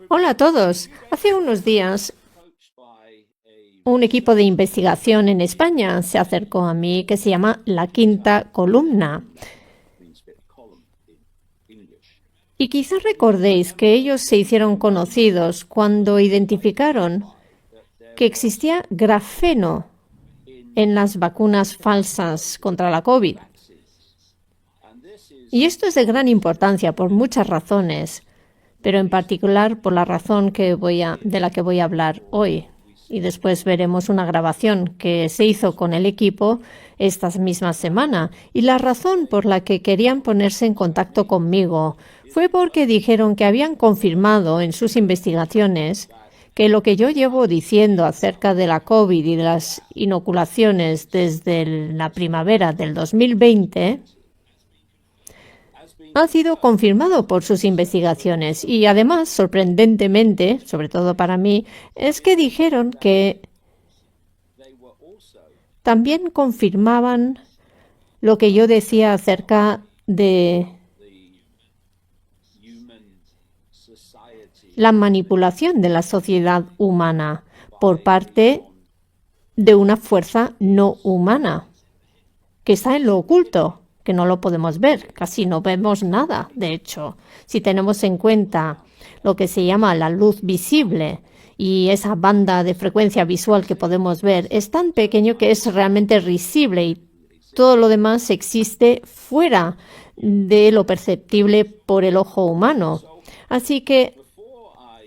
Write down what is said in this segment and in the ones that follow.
Hola a todos. Hace unos días, un equipo de investigación en España se acercó a mí que se llama La Quinta Columna. Y quizás recordéis que ellos se hicieron conocidos cuando identificaron que existía grafeno en las vacunas falsas contra la COVID. Y esto es de gran importancia por muchas razones, pero en particular por la razón de la que voy a hablar hoy. Y después veremos una grabación que se hizo con el equipo esta misma semana. Y la razón por la que querían ponerse en contacto conmigo fue porque dijeron que habían confirmado en sus investigaciones que lo que yo llevo diciendo acerca de la COVID y de las inoculaciones desde la primavera del 2020 ha sido confirmado por sus investigaciones y además, sorprendentemente, sobre todo para mí, es que dijeron que también confirmaban lo que yo decía acerca de la manipulación de la sociedad humana por parte de una fuerza no humana que está en lo oculto, que no lo podemos ver, casi no vemos nada, de hecho. Si tenemos en cuenta lo que se llama la luz visible y esa banda de frecuencia visual que podemos ver, es tan pequeño que es realmente risible y todo lo demás existe fuera de lo perceptible por el ojo humano. Así que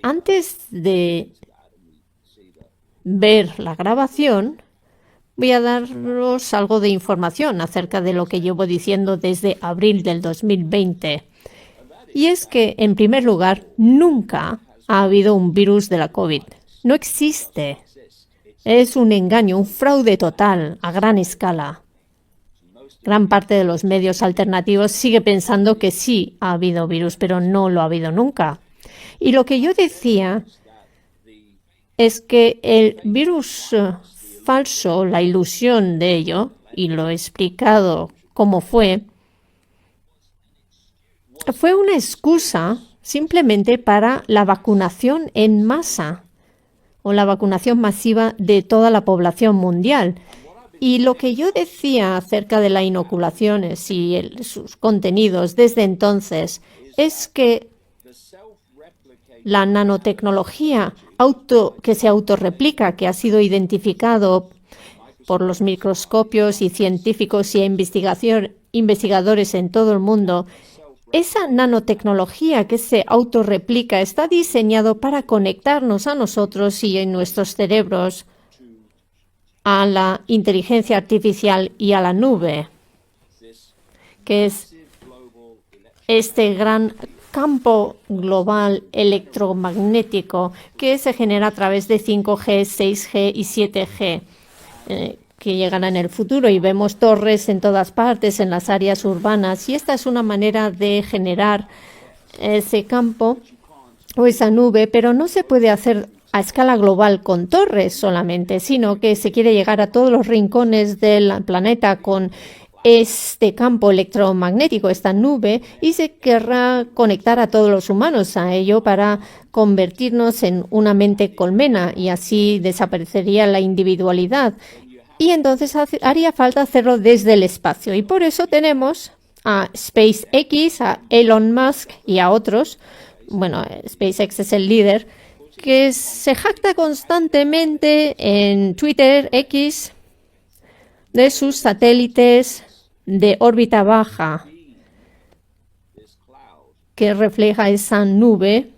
antes de ver la grabación, voy a daros algo de información acerca de lo que llevo diciendo desde abril del 2020. Y es que, en primer lugar, nunca ha habido un virus de la COVID. No existe. Es un engaño, un fraude total a gran escala. Gran parte de los medios alternativos sigue pensando que sí ha habido virus, pero no lo ha habido nunca. Y lo que yo decía es que el virus falso, la ilusión de ello, y lo he explicado cómo fue una excusa simplemente para la vacunación en masa o la vacunación masiva de toda la población mundial. Y lo que yo decía acerca de las inoculaciones y sus contenidos desde entonces es que la nanotecnología que se autorreplica, que ha sido identificado por los microscopios y científicos y investigadores en todo el mundo, esa nanotecnología que se autorreplica está diseñado para conectarnos a nosotros y en nuestros cerebros a la inteligencia artificial y a la nube, que es este gran campo global electromagnético que se genera a través de 5G, 6G y 7G, que llegan en el futuro, y vemos torres en todas partes, en las áreas urbanas, y esta es una manera de generar ese campo o esa nube, pero no se puede hacer a escala global con torres solamente, sino que se quiere llegar a todos los rincones del planeta con este campo electromagnético, esta nube, y se querrá conectar a todos los humanos a ello para convertirnos en una mente colmena, y así desaparecería la individualidad. Y entonces haría falta hacerlo desde el espacio. Y por eso tenemos a SpaceX, a Elon Musk y a otros. Bueno, SpaceX es el líder, que se jacta constantemente en Twitter X de sus satélites de órbita baja, que refleja esa nube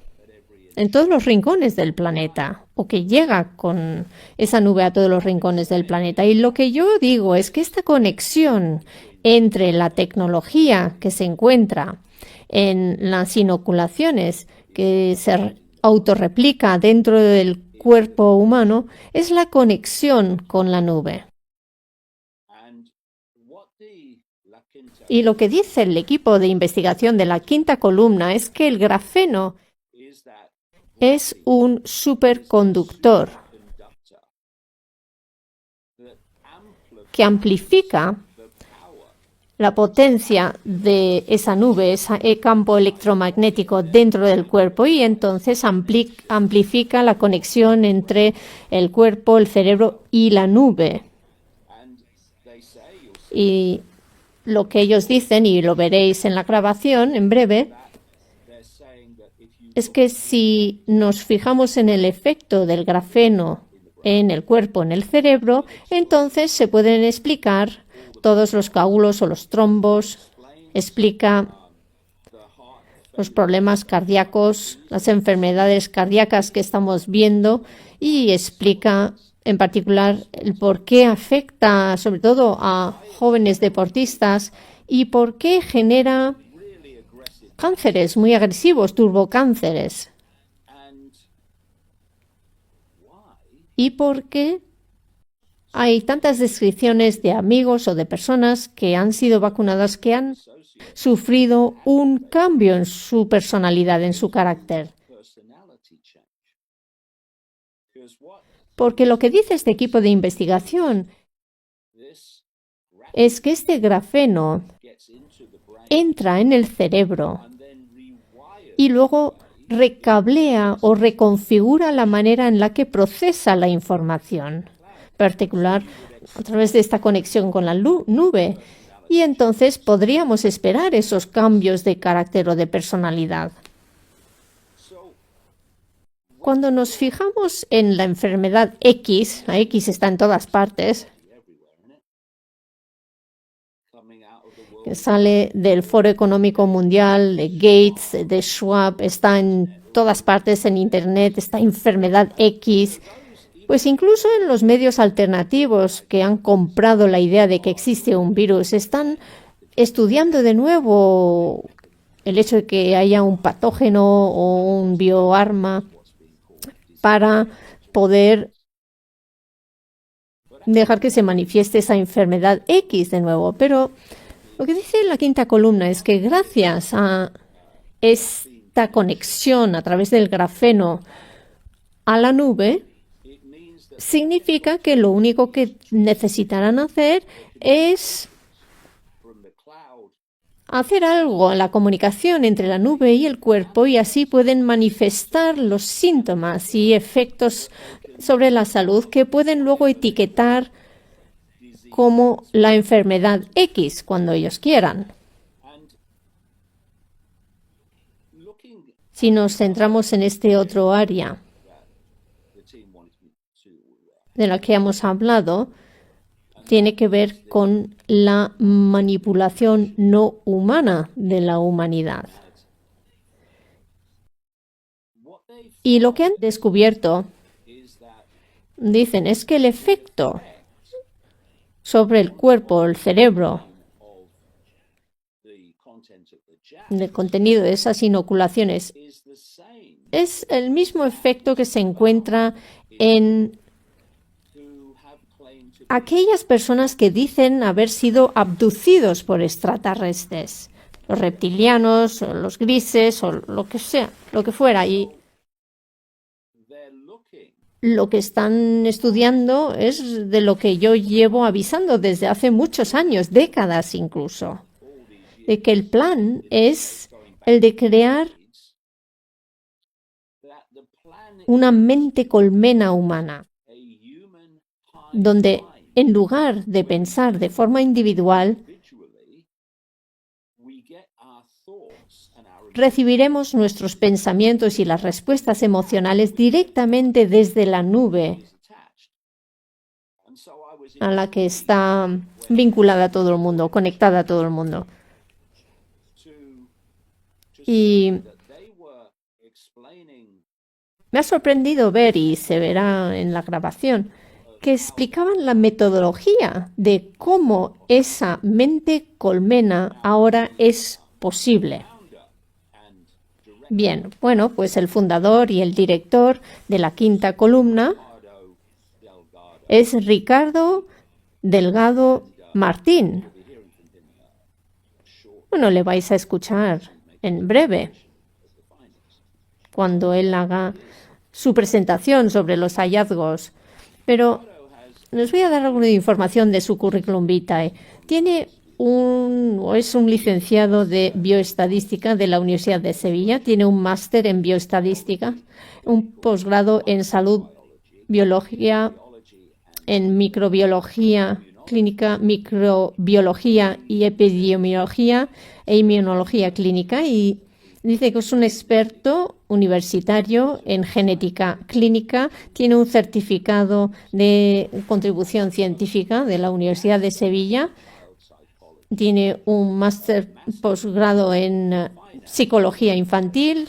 en todos los rincones del planeta, o que llega con esa nube a todos los rincones del planeta. Y lo que yo digo es que esta conexión entre la tecnología que se encuentra en las inoculaciones, que se autorreplica dentro del cuerpo humano, es la conexión con la nube. Y lo que dice el equipo de investigación de la Quinta Columna es que el grafeno es un superconductor que amplifica la potencia de esa nube, ese campo electromagnético dentro del cuerpo, y entonces amplifica la conexión entre el cuerpo, el cerebro y la nube. Y lo que ellos dicen, y lo veréis en la grabación en breve, es que si nos fijamos en el efecto del grafeno en el cuerpo, en el cerebro, entonces se pueden explicar todos los coágulos o los trombos, explica los problemas cardíacos, las enfermedades cardíacas que estamos viendo, y explica en particular el por qué afecta sobre todo a jóvenes deportistas y por qué genera cánceres muy agresivos, turbocánceres. Y por qué hay tantas descripciones de amigos o de personas que han sido vacunadas que han sufrido un cambio en su personalidad, en su carácter. Porque lo que dice este equipo de investigación es que este grafeno entra en el cerebro y luego recablea o reconfigura la manera en la que procesa la información, en particular a través de esta conexión con la nube. Y entonces podríamos esperar esos cambios de carácter o de personalidad. Cuando nos fijamos en la enfermedad X, la X está en todas partes, que sale del Foro Económico Mundial, de Gates, de Schwab, está en todas partes en Internet, esta enfermedad X, pues incluso en los medios alternativos que han comprado la idea de que existe un virus, están estudiando de nuevo el hecho de que haya un patógeno o un bioarma para poder dejar que se manifieste esa enfermedad X de nuevo. Pero lo que dice la quinta columna es que gracias a esta conexión a través del grafeno a la nube, significa que lo único que necesitarán hacer es hacer algo en la comunicación entre la nube y el cuerpo, y así pueden manifestar los síntomas y efectos sobre la salud que pueden luego etiquetar como la enfermedad X cuando ellos quieran. Si nos centramos en este otro área de la que hemos hablado, tiene que ver con la manipulación no humana de la humanidad. Y lo que han descubierto, dicen, es que el efecto sobre el cuerpo, el cerebro, del contenido de esas inoculaciones, es el mismo efecto que se encuentra en aquellas personas que dicen haber sido abducidos por extraterrestres, los reptilianos, o los grises, o lo que sea, lo que fuera. Y lo que están estudiando es de lo que yo llevo avisando desde hace muchos años, décadas incluso, de que el plan es el de crear una mente colmena humana, donde en lugar de pensar de forma individual, recibiremos nuestros pensamientos y las respuestas emocionales directamente desde la nube a la que está vinculada a todo el mundo, conectada a todo el mundo. Y me ha sorprendido ver, y se verá en la grabación, que explicaban la metodología de cómo esa mente colmena ahora es posible. Bien, bueno, pues el fundador y el director de la quinta columna es Ricardo Delgado Martín. Bueno, le vais a escuchar en breve, cuando él haga su presentación sobre los hallazgos. Pero les voy a dar alguna información de su currículum vitae. Tiene es un licenciado de bioestadística de la Universidad de Sevilla, tiene un máster en bioestadística, un posgrado en salud, biología, en microbiología clínica, microbiología y epidemiología e inmunología clínica, y dice que es un experto universitario en genética clínica, tiene un certificado de contribución científica de la Universidad de Sevilla, tiene un máster posgrado en psicología infantil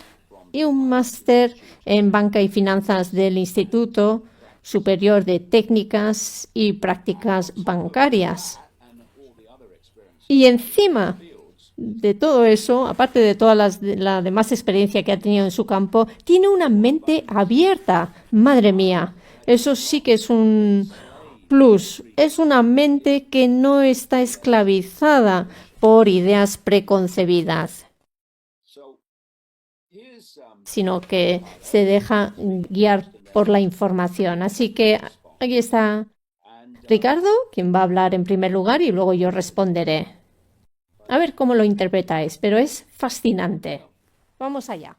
y un máster en banca y finanzas del Instituto Superior de Técnicas y Prácticas Bancarias. Y encima de todo eso, aparte de toda la demás experiencia que ha tenido en su campo, tiene una mente abierta. Madre mía, eso sí que es un plus. Es una mente que no está esclavizada por ideas preconcebidas, sino que se deja guiar por la información. Así que aquí está Ricardo, quien va a hablar en primer lugar, y luego yo responderé. A ver cómo lo interpretáis, pero es fascinante. Vamos allá.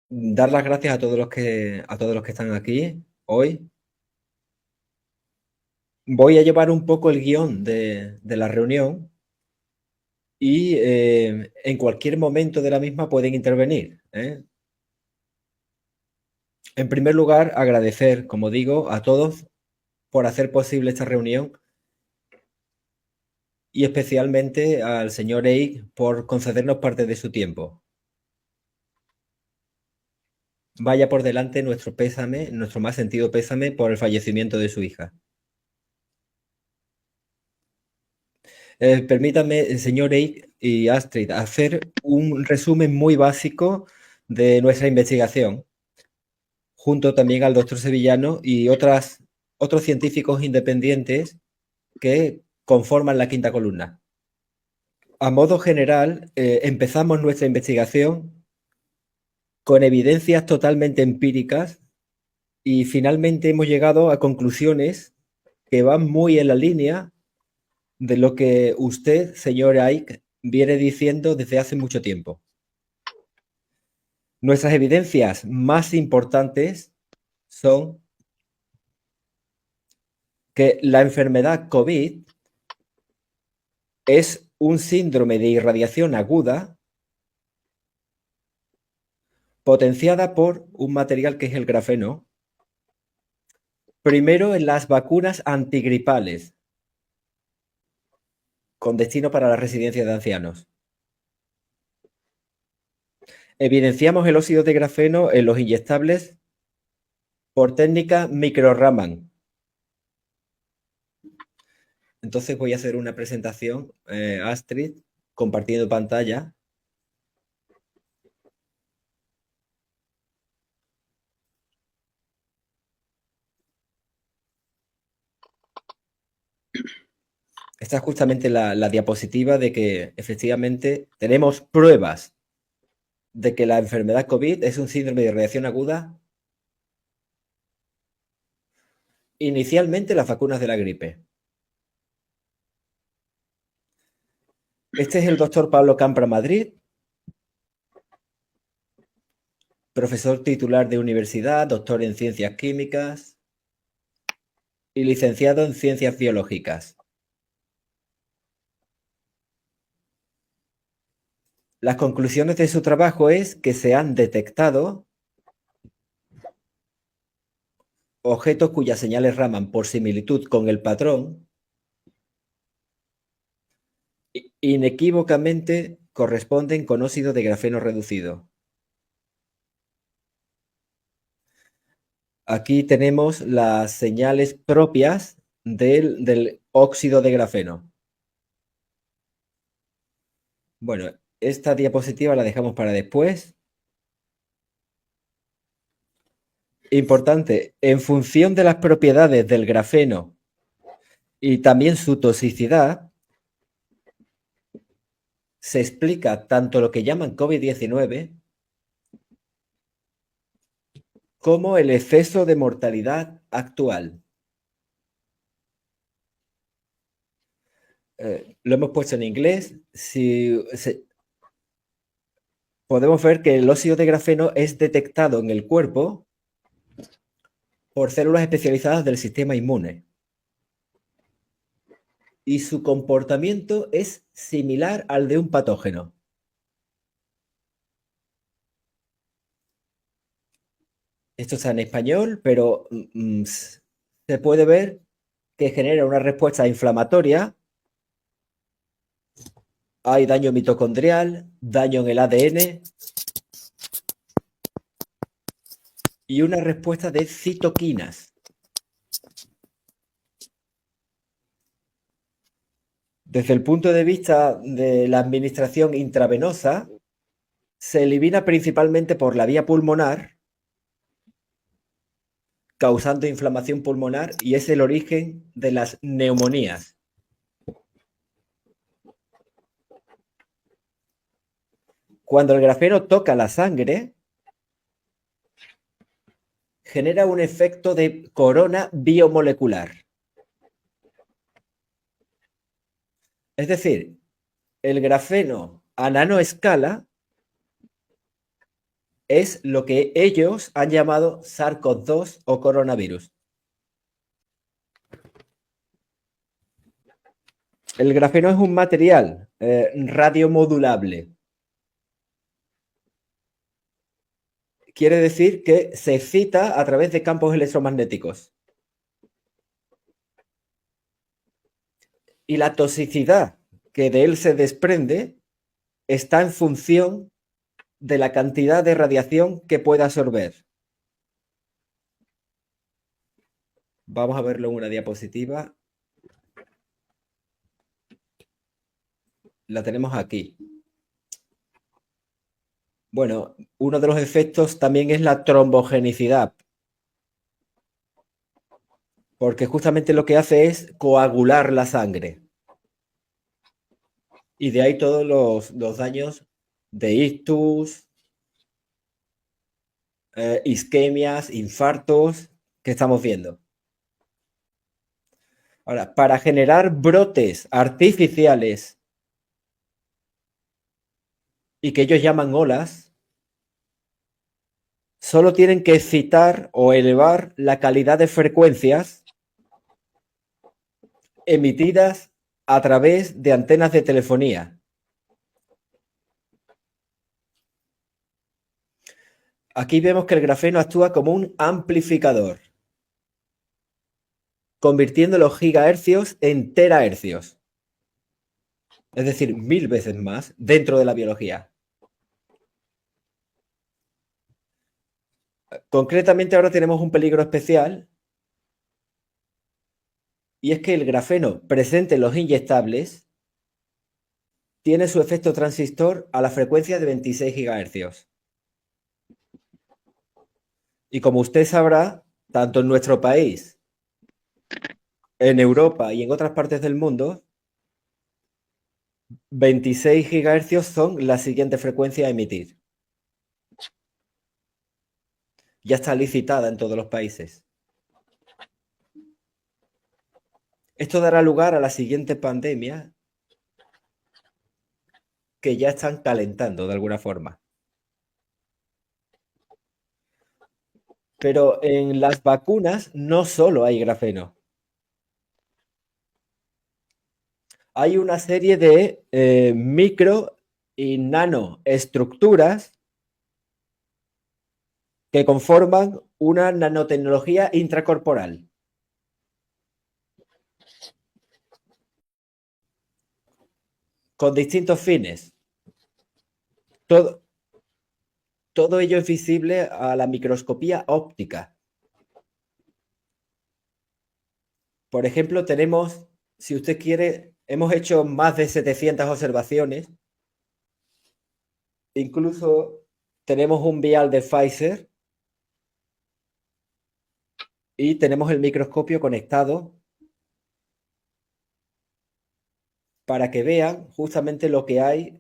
Dar las gracias a todos los que están aquí hoy. Voy a llevar un poco el guión de la reunión y en cualquier momento de la misma pueden intervenir, ¿eh? En primer lugar, agradecer, como digo, a todos por hacer posible esta reunión y especialmente al señor Eich por concedernos parte de su tiempo. Vaya por delante nuestro pésame, nuestro más sentido pésame por el fallecimiento de su hija. Permítanme, señor Eich y Astrid, hacer un resumen muy básico de nuestra investigación, junto también al doctor Sevillano y otros científicos independientes que conforman la quinta columna. A modo general, empezamos nuestra investigación con evidencias totalmente empíricas y finalmente hemos llegado a conclusiones que van muy en la línea de lo que usted, señor Eich, viene diciendo desde hace mucho tiempo. Nuestras evidencias más importantes son que la enfermedad COVID es un síndrome de irradiación aguda potenciada por un material que es el grafeno, primero en las vacunas antigripales, con destino para la residencia de ancianos. Evidenciamos el óxido de grafeno en los inyectables por técnica micro-Raman. Entonces voy a hacer una presentación, Astrid, compartiendo pantalla. Esta es justamente la diapositiva de que efectivamente tenemos pruebas de que la enfermedad COVID es un síndrome de irradiación aguda. Inicialmente las vacunas de la gripe. Este es el doctor Pablo Campra Madrid, profesor titular de universidad, doctor en ciencias químicas y licenciado en ciencias biológicas. Las conclusiones de su trabajo es que se han detectado objetos cuyas señales Raman por similitud con el patrón inequívocamente corresponden con óxido de grafeno reducido. Aquí tenemos las señales propias del óxido de grafeno. Bueno, esta diapositiva la dejamos para después. Importante, en función de las propiedades del grafeno y también su toxicidad, se explica tanto lo que llaman COVID-19 como el exceso de mortalidad actual. lo hemos puesto en inglés. Podemos ver que el óxido de grafeno es detectado en el cuerpo por células especializadas del sistema inmune. Y su comportamiento es similar al de un patógeno. Esto está en español, pero se puede ver que genera una respuesta inflamatoria. Hay daño mitocondrial, daño en el ADN y una respuesta de citoquinas. Desde el punto de vista de la administración intravenosa, se elimina principalmente por la vía pulmonar, causando inflamación pulmonar, y es el origen de las neumonías. Cuando el grafeno toca la sangre, genera un efecto de corona biomolecular. Es decir, el grafeno a nanoescala es lo que ellos han llamado SARS-CoV-2 o coronavirus. El grafeno es un material radiomodulable. Quiere decir que se excita a través de campos electromagnéticos. Y la toxicidad que de él se desprende está en función de la cantidad de radiación que pueda absorber. Vamos a verlo en una diapositiva. La tenemos aquí. Bueno, uno de los efectos también es la trombogenicidad, porque justamente lo que hace es coagular la sangre. Y de ahí todos los daños de ictus, isquemias, infartos que estamos viendo. Ahora, para generar brotes artificiales y que ellos llaman olas, solo tienen que excitar o elevar la calidad de frecuencias emitidas a través de antenas de telefonía. Aquí vemos que el grafeno actúa como un amplificador, convirtiendo los gigahercios en terahercios. Es decir, 1000 veces más dentro de la biología. Concretamente ahora tenemos un peligro especial, y es que el grafeno presente en los inyectables tiene su efecto transistor a la frecuencia de 26 GHz. Y como usted sabrá, tanto en nuestro país, en Europa y en otras partes del mundo, 26 GHz son la siguiente frecuencia a emitir. Ya está licitada en todos los países. Esto dará lugar a la siguiente pandemia que ya están calentando de alguna forma. Pero en las vacunas no solo hay grafeno. Hay una serie de micro y nanoestructuras que conforman una nanotecnología intracorporal. Con distintos fines. Todo ello es visible a la microscopía óptica. Por ejemplo, tenemos, si usted quiere, hemos hecho más de 700 observaciones. Incluso tenemos un vial de Pfizer y tenemos el microscopio conectado para que vean justamente lo que hay.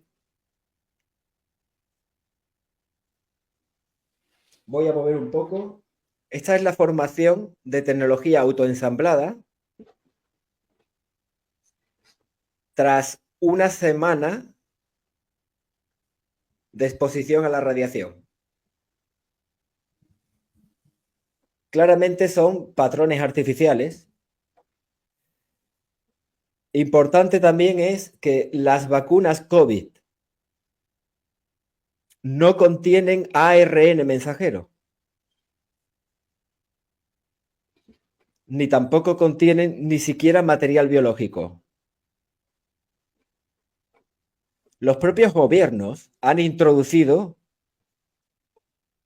Voy a mover un poco. Esta es la formación de tecnología autoensamblada. tras una semana de exposición a la radiación. Claramente son patrones artificiales. Importante también es que las vacunas COVID no contienen ARN mensajero, ni tampoco contienen ni siquiera material biológico. Los propios gobiernos han introducido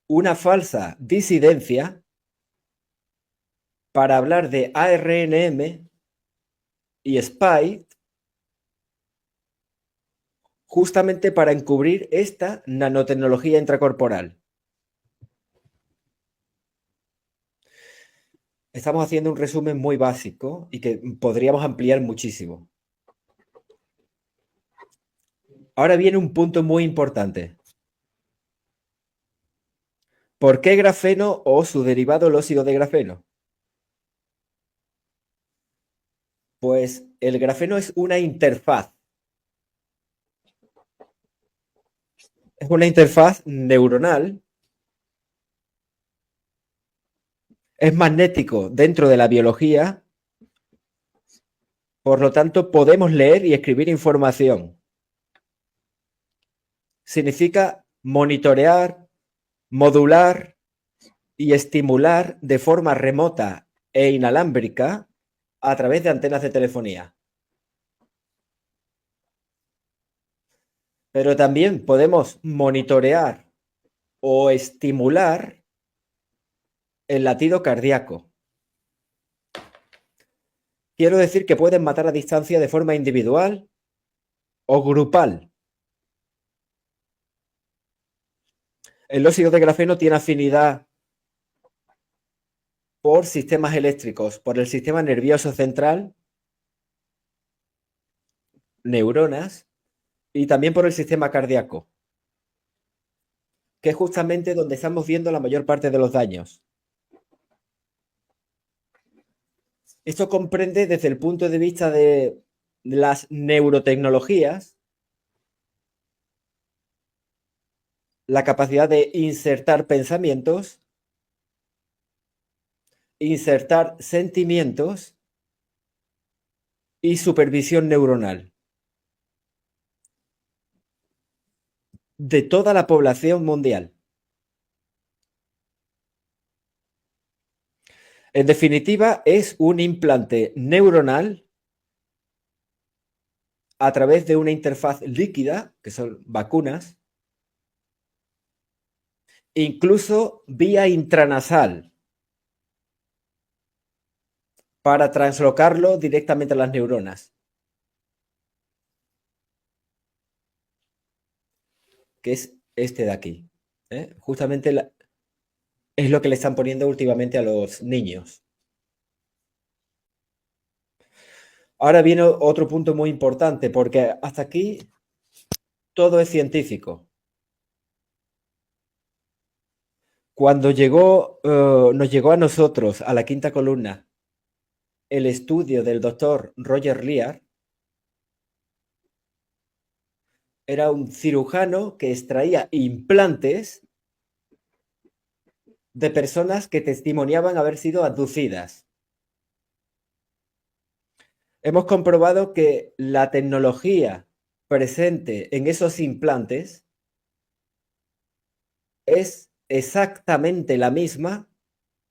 una falsa disidencia para hablar de ARNM y SPIKE, justamente para encubrir esta nanotecnología intracorporal. Estamos haciendo un resumen muy básico y que podríamos ampliar muchísimo. Ahora viene un punto muy importante. ¿Por qué grafeno o su derivado, el óxido de grafeno? Pues el grafeno es una interfaz. Es una interfaz neuronal. Es magnético dentro de la biología. Por lo tanto, podemos leer y escribir información. Significa monitorear, modular y estimular de forma remota e inalámbrica a través de antenas de telefonía. Pero también podemos monitorear o estimular el latido cardíaco. Quiero decir que pueden matar a distancia de forma individual o grupal. El óxido de grafeno tiene afinidad por sistemas eléctricos, por el sistema nervioso central, neuronas, y también por el sistema cardíaco, que es justamente donde estamos viendo la mayor parte de los daños. Esto comprende desde el punto de vista de las neurotecnologías, la capacidad de insertar pensamientos, insertar sentimientos y supervisión neuronal de toda la población mundial. En definitiva, es un implante neuronal a través de una interfaz líquida, que son vacunas, incluso vía intranasal, para translocarlo directamente a las neuronas, que es este de aquí. Justamente es lo que le están poniendo últimamente a los niños. Ahora viene otro punto muy importante, porque hasta aquí todo es científico. Cuando nos llegó a nosotros, a la quinta columna, el estudio del doctor Roger Lear, era un cirujano que extraía implantes de personas que testimoniaban haber sido abducidas. Hemos comprobado que la tecnología presente en esos implantes es exactamente la misma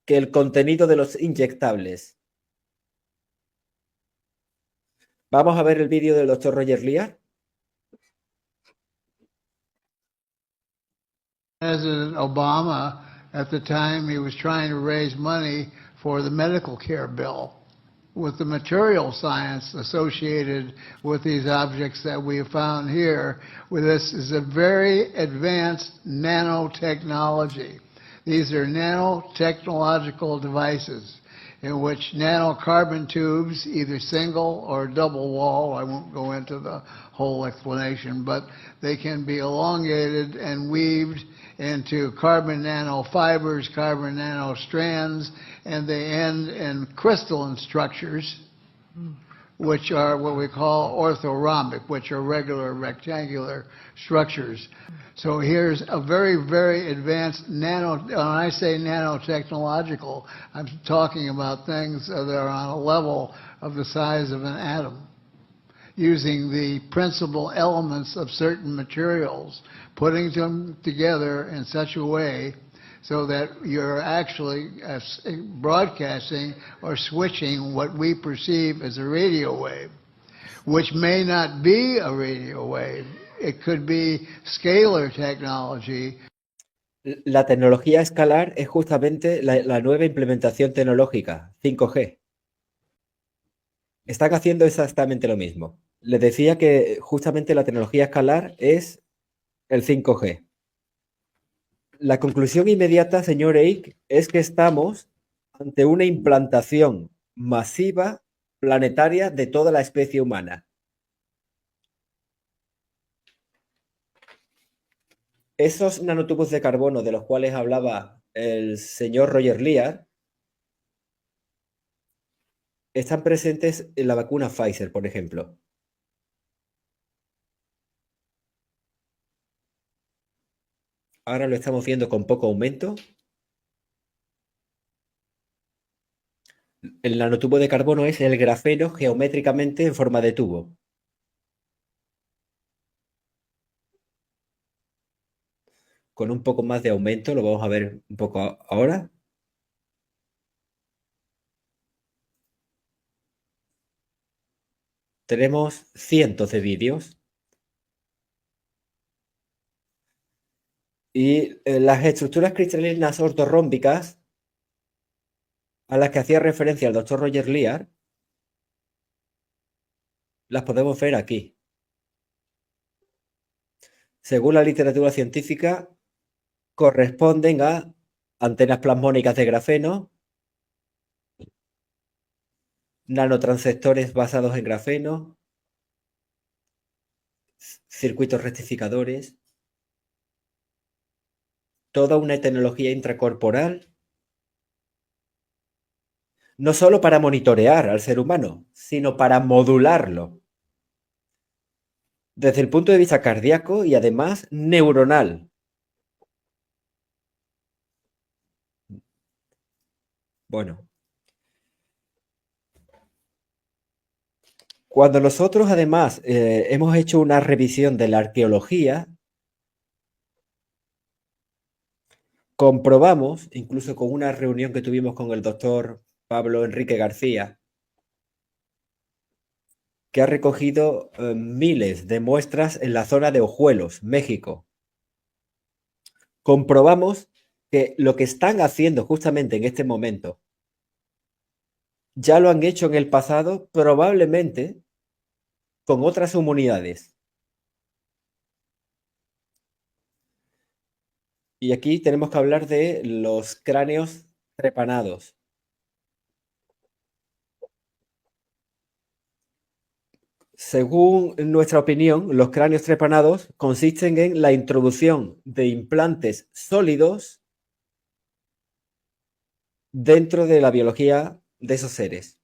que el contenido de los inyectables. Vamos a ver el vídeo del doctor Roger Lear. President Obama, at the time, he was trying to raise money for the medical care bill. With the material science associated with these objects that we have found here, with this is a very advanced nanotechnology. These are nanotechnological devices in which nanocarbon tubes, either single or double wall, I won't go into the whole explanation, but they can be elongated and weaved into carbon nanofibers, carbon nanostrands, and they end in crystalline structures which are what we call orthorhombic, which are regular rectangular structures. So here's a very, very advanced when I say nanotechnological, I'm talking about things that are on a level of the size of an atom, using the principal elements of certain materials, putting them together in such a way so that you're actually broadcasting or switching what we perceive as a radio wave, which may not be a radio wave. It could be scalar technology. La tecnología escalar es justamente la nueva implementación tecnológica, 5G. Están haciendo exactamente lo mismo. Les decía que justamente la tecnología escalar es el 5G. La conclusión inmediata, señor Eich, es que estamos ante una implantación masiva planetaria de toda la especie humana. Esos nanotubos de carbono de los cuales hablaba el señor Roger Lear están presentes en la vacuna Pfizer, por ejemplo. Ahora lo estamos viendo con poco aumento. El nanotubo de carbono es el grafeno geométricamente en forma de tubo. Con un poco más de aumento, lo vamos a ver un poco ahora. Tenemos cientos de vídeos. Y las estructuras cristalinas ortorrómbicas a las que hacía referencia el doctor Roger Lear, las podemos ver aquí. Según la literatura científica, corresponden a antenas plasmónicas de grafeno, nanotransceptores basados en grafeno, circuitos rectificadores, toda una tecnología intracorporal, no solo para monitorear al ser humano, sino para modularlo desde el punto de vista cardíaco y además neuronal. Bueno, cuando nosotros además hemos hecho una revisión de la arqueología, comprobamos, incluso con una reunión que tuvimos con el doctor Pablo Enrique García, que ha recogido miles de muestras en la zona de Ojuelos, México. Comprobamos que lo que están haciendo justamente en este momento ya lo han hecho en el pasado, probablemente con otras humanidades. Y aquí tenemos que hablar de los cráneos trepanados. Según nuestra opinión, los cráneos trepanados consisten en la introducción de implantes sólidos dentro de la biología de esos seres.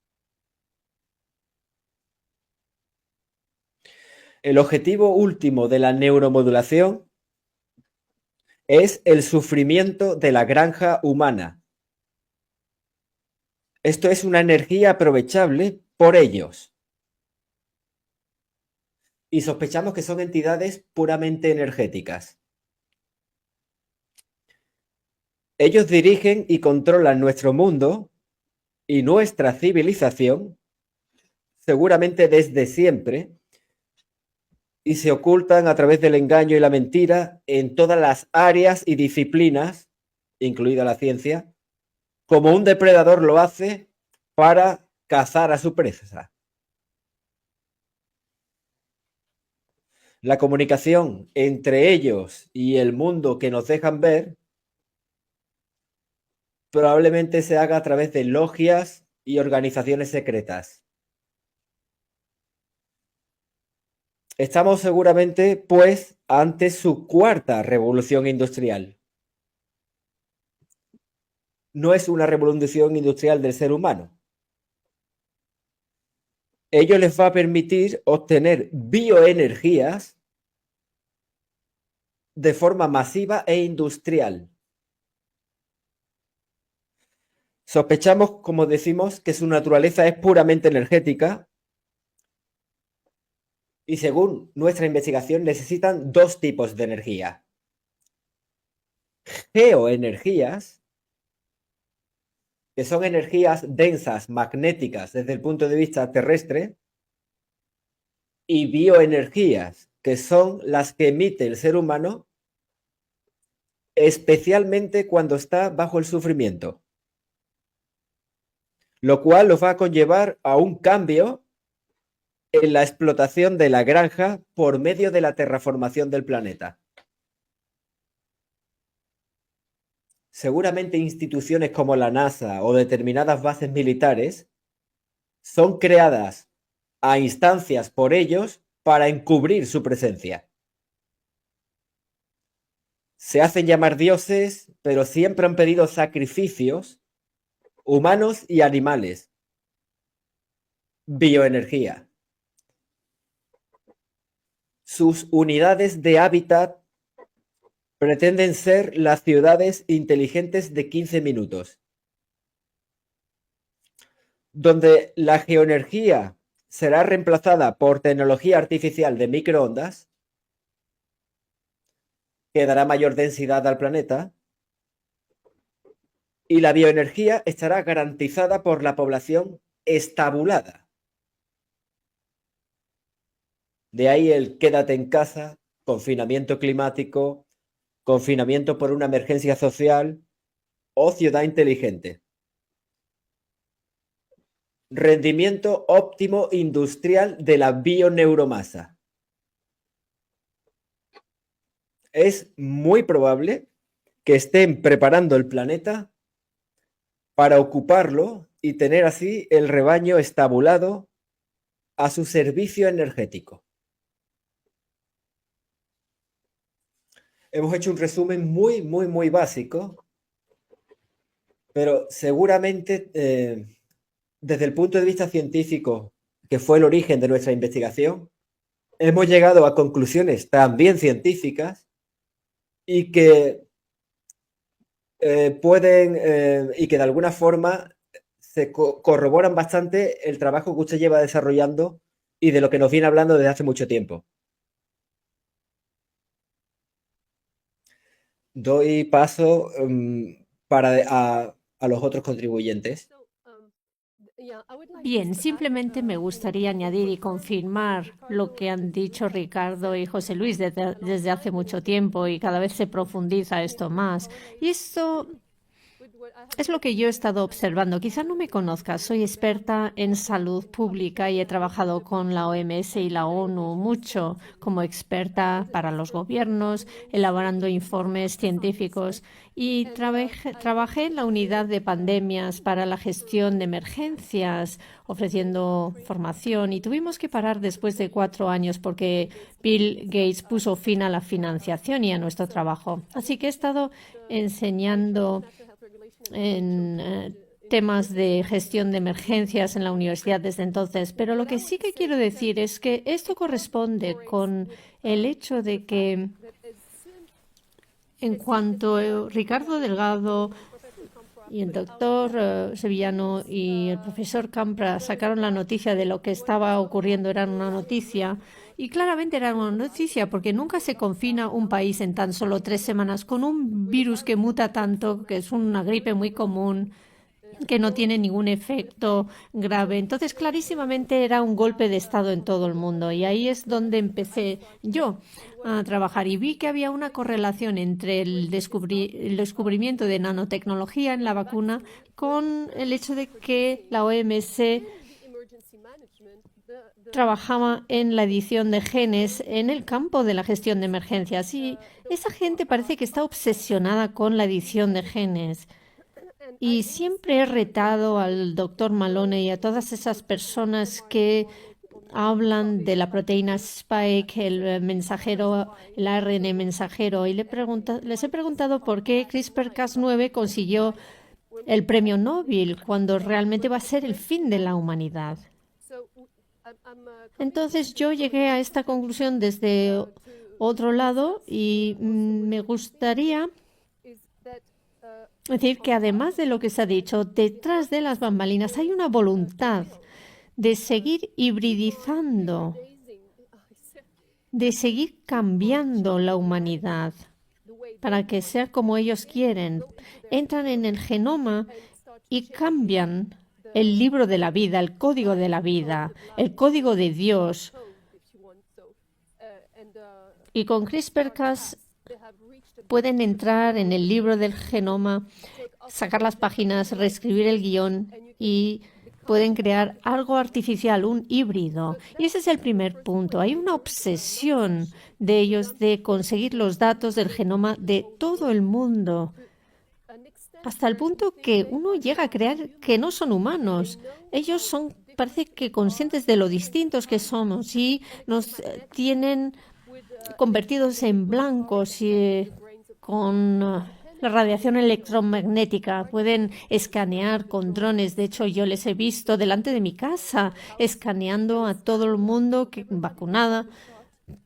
El objetivo último de la neuromodulación es el sufrimiento de la granja humana. Esto es una energía aprovechable por ellos. Y sospechamos que son entidades puramente energéticas. Ellos dirigen y controlan nuestro mundo y nuestra civilización, seguramente desde siempre, y se ocultan a través del engaño y la mentira en todas las áreas y disciplinas, incluida la ciencia, como un depredador lo hace para cazar a su presa. La comunicación entre ellos y el mundo que nos dejan ver probablemente se haga a través de logias y organizaciones secretas. Estamos seguramente, pues, ante su cuarta revolución industrial. No es una revolución industrial del ser humano. ello les va a permitir obtener bioenergías de forma masiva e industrial. Sospechamos, como decimos, que su naturaleza es puramente energética y según nuestra investigación necesitan dos tipos de energía. Geoenergías, que son energías densas, magnéticas desde el punto de vista terrestre, y bioenergías, que son las que emite el ser humano, especialmente cuando está bajo el sufrimiento, lo cual los va a conllevar a un cambio en la explotación de la granja por medio de la terraformación del planeta. Seguramente instituciones como la NASA o determinadas bases militares son creadas a instancias por ellos para encubrir su presencia. Se hacen llamar dioses, pero siempre han pedido sacrificios humanos y animales. Bioenergía. Sus unidades de hábitat pretenden ser las ciudades inteligentes de 15 minutos, donde la geoenergía será reemplazada por tecnología artificial de microondas, que dará mayor densidad al planeta, y la bioenergía estará garantizada por la población estabulada. De ahí el quédate en casa, confinamiento climático, confinamiento por una emergencia social o ciudad inteligente. Rendimiento óptimo industrial de la bioneuromasa. Es muy probable que estén preparando el planeta para ocuparlo y tener así el rebaño estabulado a su servicio energético. Hemos hecho un resumen muy básico, pero seguramente desde el punto de vista científico, que fue el origen de nuestra investigación, hemos llegado a conclusiones también científicas y que pueden y que de alguna forma se corroboran bastante el trabajo que usted lleva desarrollando y de lo que nos viene hablando desde hace mucho tiempo. Doy paso a los otros contribuyentes. Bien, simplemente me gustaría añadir y confirmar lo que han dicho Ricardo y José Luis desde hace mucho tiempo y cada vez se profundiza esto más. Y esto es lo que yo he estado observando. Quizá no me conozcas, soy experta en salud pública y he trabajado con la OMS y la ONU mucho como experta para los gobiernos, elaborando informes científicos y trabajé en la unidad de pandemias para la gestión de emergencias, ofreciendo formación y tuvimos que parar después de 4 años porque Bill Gates puso fin a la financiación y a nuestro trabajo. Así que he estado enseñando en temas de gestión de emergencias en la universidad desde entonces, pero lo que sí que quiero decir es que esto corresponde con el hecho de que en cuanto Ricardo Delgado y el doctor Sevillano y el profesor Campra sacaron la noticia de lo que estaba ocurriendo, era una noticia. Y claramente era una noticia porque nunca se confina un país en tan solo 3 semanas con un virus que muta tanto, que es una gripe muy común, que no tiene ningún efecto grave. Entonces, clarísimamente era un golpe de Estado en todo el mundo. Y ahí es donde empecé yo a trabajar y vi que había una correlación entre el descubrimiento de nanotecnología en la vacuna con el hecho de que la OMS trabajaba en la edición de genes en el campo de la gestión de emergencias y esa gente parece que está obsesionada con la edición de genes. Y siempre he retado al doctor Malone y a todas esas personas que hablan de la proteína Spike, el mensajero, el ARN mensajero, y les he preguntado por qué CRISPR-Cas9 consiguió el premio Nobel cuando realmente va a ser el fin de la humanidad. Entonces yo llegué a esta conclusión desde otro lado y me gustaría decir que además de lo que se ha dicho, detrás de las bambalinas hay una voluntad de seguir hibridizando, de seguir cambiando la humanidad para que sea como ellos quieren. Entran en el genoma y cambian el libro de la vida, el código de la vida, el código de Dios. Y con CRISPR-Cas pueden entrar en el libro del genoma, sacar las páginas, reescribir el guión y pueden crear algo artificial, un híbrido. Y ese es el primer punto. Hay una obsesión de ellos de conseguir los datos del genoma de todo el mundo, hasta el punto que uno llega a creer que no son humanos. Ellos son, parece que conscientes de lo distintos que somos y nos tienen convertidos en blancos y con la radiación electromagnética. Pueden escanear con drones. De hecho, yo les he visto delante de mi casa escaneando a todo el mundo vacunada,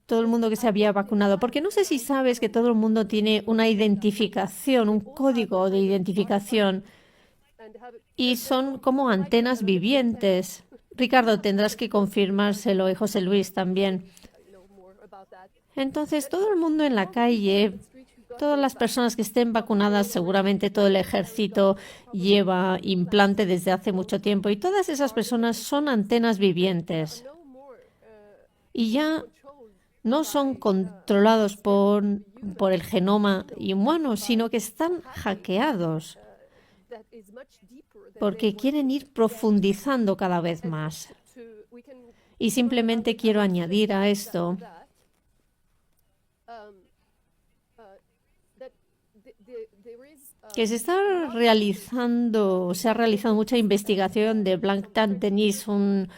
todo el mundo que se había vacunado. Porque no sé si sabes que todo el mundo tiene una identificación, un código de identificación. Y son como antenas vivientes. Ricardo, tendrás que confirmárselo y José Luis también. Entonces, todo el mundo en la calle, todas las personas que estén vacunadas, seguramente todo el ejército lleva implante desde hace mucho tiempo y todas esas personas son antenas vivientes. Y ya no son controlados por el genoma humano, sino que están hackeados porque quieren ir profundizando cada vez más. Y simplemente quiero añadir a esto que se ha realizado mucha investigación de Blanctan Denis, un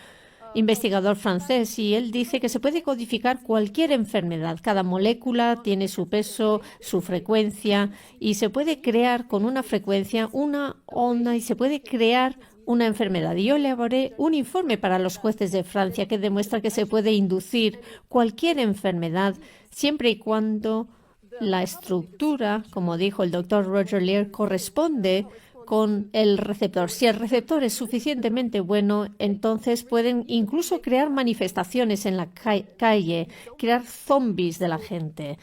investigador francés, y él dice que se puede codificar cualquier enfermedad. Cada molécula tiene su peso, su frecuencia, y se puede crear con una frecuencia una onda y se puede crear una enfermedad. Y yo elaboré un informe para los jueces de Francia que demuestra que se puede inducir cualquier enfermedad siempre y cuando la estructura, como dijo el doctor Roger Leir, corresponde con el receptor. Si el receptor es suficientemente bueno, entonces pueden incluso crear manifestaciones en la calle, crear zombies de la gente.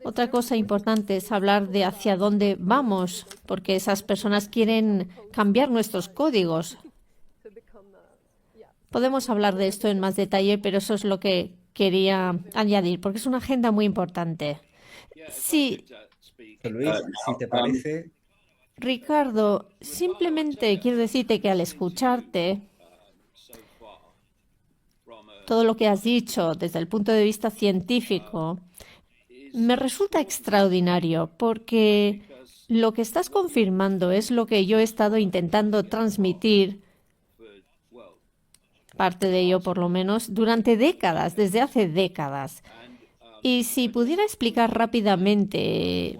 Otra cosa importante es hablar de hacia dónde vamos, porque esas personas quieren cambiar nuestros códigos. Podemos hablar de esto en más detalle, pero eso es lo que quería añadir, porque es una agenda muy importante. Sí, Luis, si te parece, Ricardo, simplemente quiero decirte que al escucharte todo lo que has dicho desde el punto de vista científico, me resulta extraordinario porque lo que estás confirmando es lo que yo he estado intentando transmitir, parte de ello por lo menos, durante décadas, desde hace décadas. Y si pudiera explicar rápidamente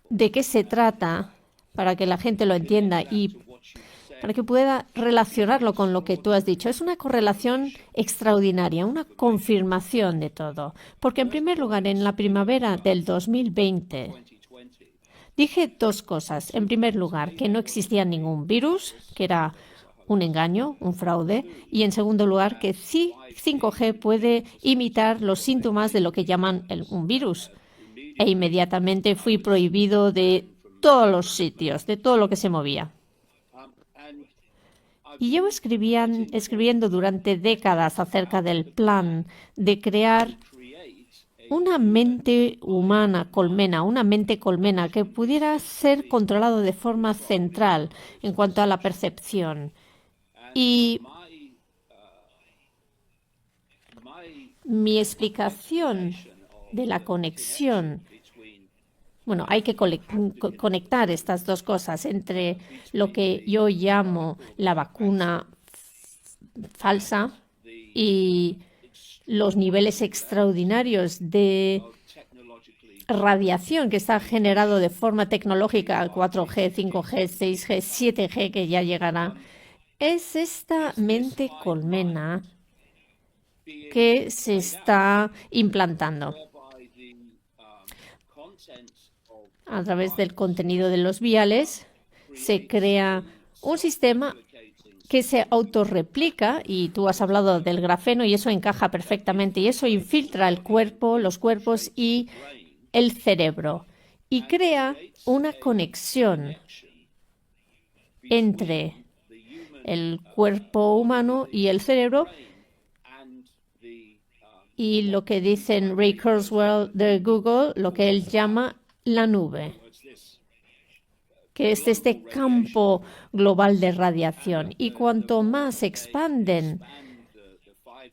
de qué se trata, para que la gente lo entienda y para que pueda relacionarlo con lo que tú has dicho. Es una correlación extraordinaria, una confirmación de todo. Porque, en primer lugar, en la primavera del 2020, dije dos cosas. En primer lugar, que no existía ningún virus, que era un engaño, un fraude. Y, en segundo lugar, que 5G puede imitar los síntomas de lo que llaman un virus. E inmediatamente fui prohibido de todos los sitios, de todo lo que se movía. Y llevo escribiendo durante décadas acerca del plan de crear una mente humana colmena, una mente colmena que pudiera ser controlado de forma central en cuanto a la percepción. Y mi explicación de la conexión, bueno, hay que conectar estas dos cosas entre lo que yo llamo la vacuna falsa y los niveles extraordinarios de radiación que está generado de forma tecnológica, 4G, 5G, 6G, 7G, que ya llegará. es esta mente colmena que se está implantando a través del contenido de los viales. Se crea un sistema que se autorreplica, y tú has hablado del grafeno y eso encaja perfectamente, y eso infiltra el cuerpo, los cuerpos y el cerebro, y crea una conexión entre el cuerpo humano y el cerebro, y lo que dicen Ray Kurzweil de Google, lo que él llama la nube, que es este campo global de radiación. Y cuanto más expanden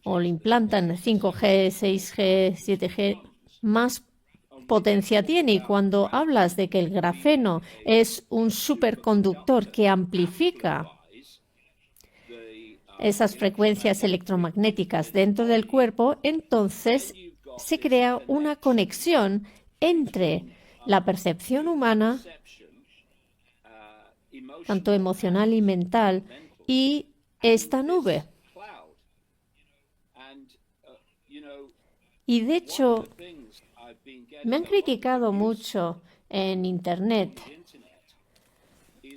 o lo implantan 5G, 6G, 7G, más potencia tiene. Y cuando hablas de que el grafeno es un superconductor que amplifica esas frecuencias electromagnéticas dentro del cuerpo, entonces se crea una conexión entre la percepción humana, tanto emocional y mental, y esta nube. Y de hecho, me han criticado mucho en Internet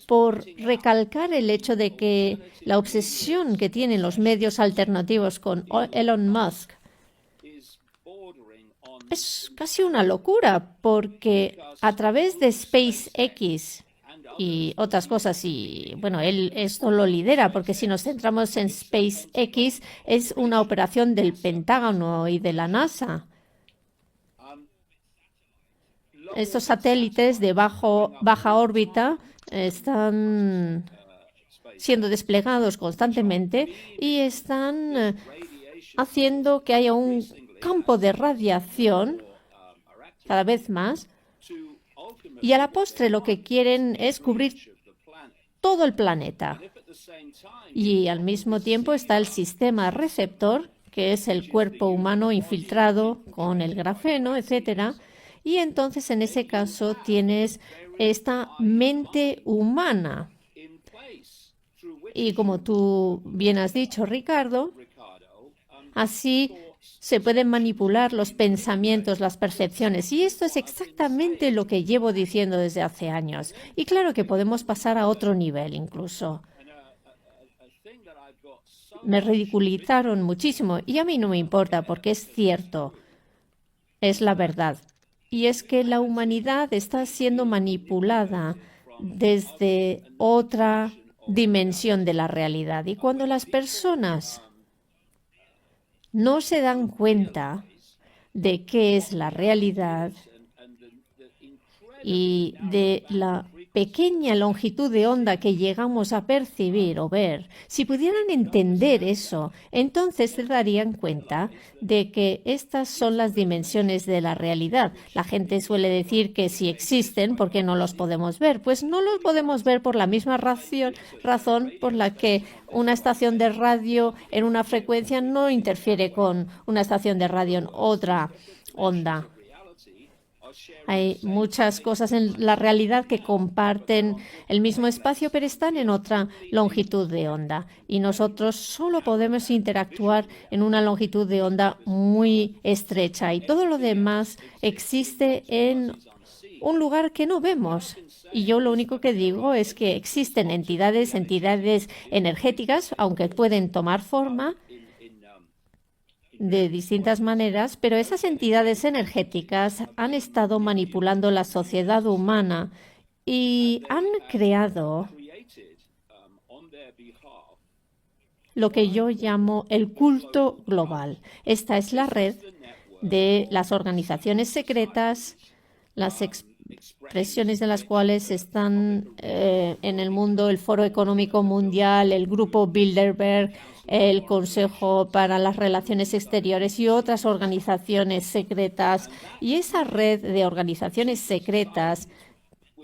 por recalcar el hecho de que la obsesión que tienen los medios alternativos con Elon Musk es casi una locura, porque a través de SpaceX y otras cosas, y bueno, él esto lo lidera, porque si nos centramos en SpaceX, es una operación del Pentágono y de la NASA. Estos satélites de baja órbita están siendo desplegados constantemente y están haciendo que haya un campo de radiación cada vez más, y a la postre lo que quieren es cubrir todo el planeta. Y al mismo tiempo está el sistema receptor, que es el cuerpo humano infiltrado con el grafeno, etcétera. Y entonces en ese caso tienes esta mente humana. Y como tú bien has dicho, Ricardo, así se pueden manipular los pensamientos, las percepciones. Y esto es exactamente lo que llevo diciendo desde hace años. Y claro que podemos pasar a otro nivel incluso. Me ridiculizaron muchísimo y a mí no me importa, porque es cierto, es la verdad. Y es que la humanidad está siendo manipulada desde otra dimensión de la realidad. Y cuando las personas no se dan cuenta de qué es la realidad y de la pequeña longitud de onda que llegamos a percibir o ver, si pudieran entender eso, entonces se darían cuenta de que estas son las dimensiones de la realidad. La gente suele decir que si existen, ¿por qué no los podemos ver? Pues no los podemos ver por la misma razón por la que una estación de radio en una frecuencia no interfiere con una estación de radio en otra onda. Hay muchas cosas en la realidad que comparten el mismo espacio, pero están en otra longitud de onda. Y nosotros solo podemos interactuar en una longitud de onda muy estrecha. Y todo lo demás existe en un lugar que no vemos. Y yo lo único que digo es que existen entidades energéticas, aunque pueden tomar forma de distintas maneras, pero esas entidades energéticas han estado manipulando la sociedad humana y han creado lo que yo llamo el culto global. Esta es la red de las organizaciones secretas, las expresiones de las cuales están en el mundo: el Foro Económico Mundial, el Grupo Bilderberg, el Consejo para las Relaciones Exteriores y otras organizaciones secretas. Y esa red de organizaciones secretas,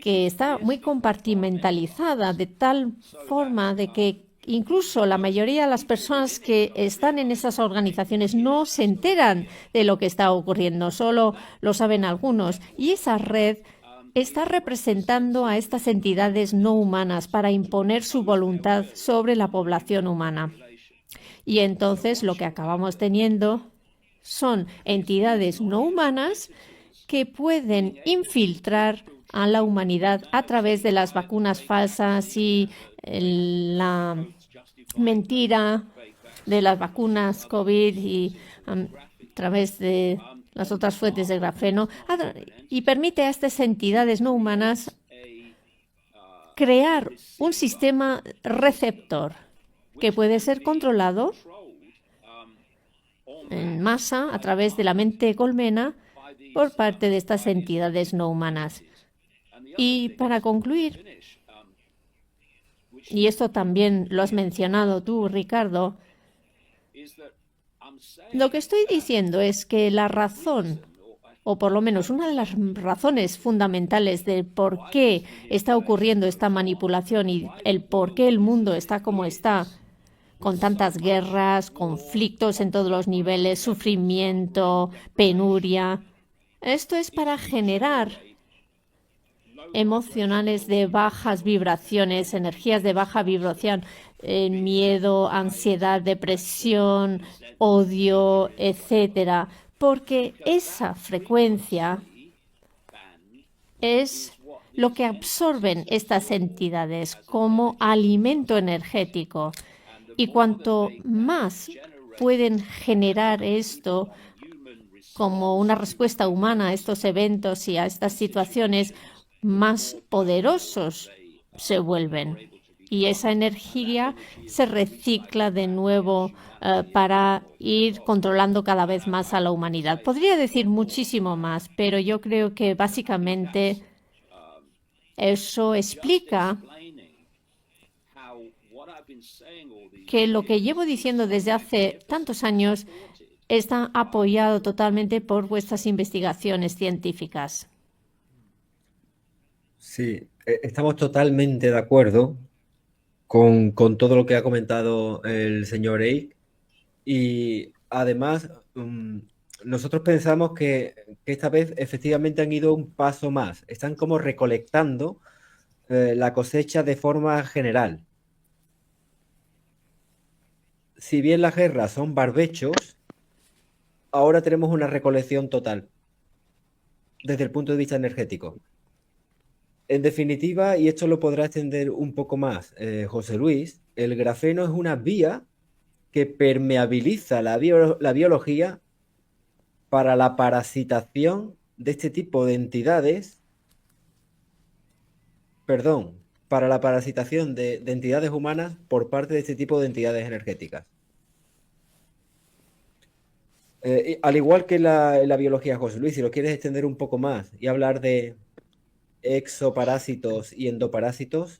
que está muy compartimentalizada, de tal forma de que incluso la mayoría de las personas que están en esas organizaciones no se enteran de lo que está ocurriendo, solo lo saben algunos. Y esa red está representando a estas entidades no humanas para imponer su voluntad sobre la población humana. Y entonces lo que acabamos teniendo son entidades no humanas que pueden infiltrar a la humanidad a través de las vacunas falsas y la mentira de las vacunas COVID y a través de las otras fuentes de grafeno, y permite a estas entidades no humanas crear un sistema receptor que puede ser controlado en masa a través de la mente colmena por parte de estas entidades no humanas. Y para concluir, y esto también lo has mencionado tú, Ricardo, lo que estoy diciendo es que la razón, o por lo menos una de las razones fundamentales de por qué está ocurriendo esta manipulación y el por qué el mundo está como está, con tantas guerras, conflictos en todos los niveles, sufrimiento, penuria, esto es para generar emocionales de bajas vibraciones, energías de baja vibración, miedo, ansiedad, depresión, odio, etcétera, porque esa frecuencia es lo que absorben estas entidades como alimento energético. Y cuanto más pueden generar esto como una respuesta humana a estos eventos y a estas situaciones, más poderosos se vuelven. Y esa energía se recicla de nuevo para ir controlando cada vez más a la humanidad. Podría decir muchísimo más, pero yo creo que básicamente eso explica que lo que llevo diciendo desde hace tantos años está apoyado totalmente por vuestras investigaciones científicas. Sí, estamos totalmente de acuerdo con todo lo que ha comentado el señor Eich. Y además, nosotros pensamos que esta vez efectivamente han ido un paso más. Están como recolectando la cosecha de forma general. Si bien las guerras son barbechos, ahora tenemos una recolección total desde el punto de vista energético. En definitiva, y esto lo podrá extender un poco más José Luis, el grafeno es una vía que permeabiliza la biología para la parasitación de este tipo de entidades, para la parasitación de entidades humanas por parte de este tipo de entidades energéticas. Al igual que la biología, José Luis, si lo quieres extender un poco más y hablar de exoparásitos y endoparásitos.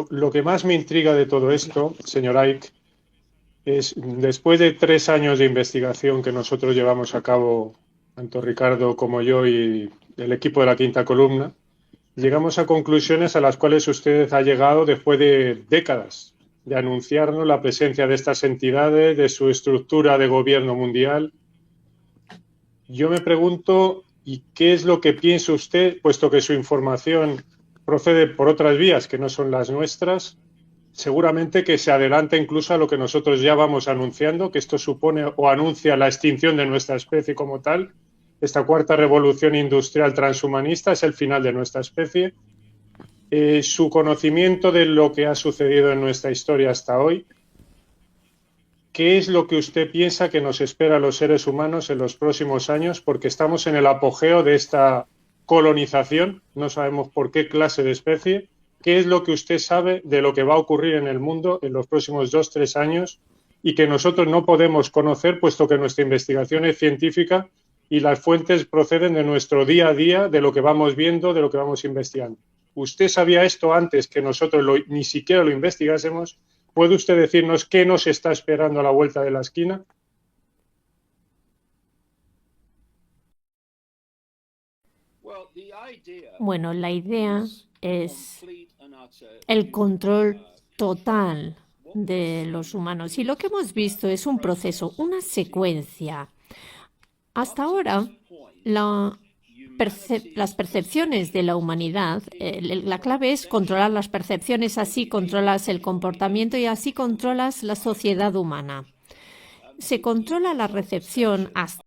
Lo que más me intriga de todo esto, señor Eich, es después de 3 años de investigación que nosotros llevamos a cabo, tanto Ricardo como yo y el equipo de la Quinta Columna, llegamos a conclusiones a las cuales usted ha llegado después de décadas de anunciarnos la presencia de estas entidades, de su estructura de gobierno mundial. Yo me pregunto, ¿y qué es lo que piensa usted, puesto que su información procede por otras vías que no son las nuestras? Seguramente que se adelanta incluso a lo que nosotros ya vamos anunciando, que esto supone o anuncia la extinción de nuestra especie como tal. Esta cuarta revolución industrial transhumanista es el final de nuestra especie. Su conocimiento de lo que ha sucedido en nuestra historia hasta hoy, ¿qué es lo que usted piensa que nos espera a los seres humanos en los próximos años? Porque estamos en el apogeo de esta colonización, no sabemos por qué clase de especie. ¿Qué es lo que usted sabe de lo que va a ocurrir en el mundo en los próximos 2-3 años y que nosotros no podemos conocer, puesto que nuestra investigación es científica y las fuentes proceden de nuestro día a día, de lo que vamos viendo, de lo que vamos investigando? ¿Usted sabía esto antes que nosotros ni siquiera lo investigásemos? ¿Puede usted decirnos qué nos está esperando a la vuelta de la esquina? Bueno, la idea es el control total de los humanos. Y lo que hemos visto es un proceso, una secuencia. Hasta ahora, las percepciones de la humanidad, la clave es controlar las percepciones, así controlas el comportamiento y así controlas la sociedad humana. Se controla la recepción hasta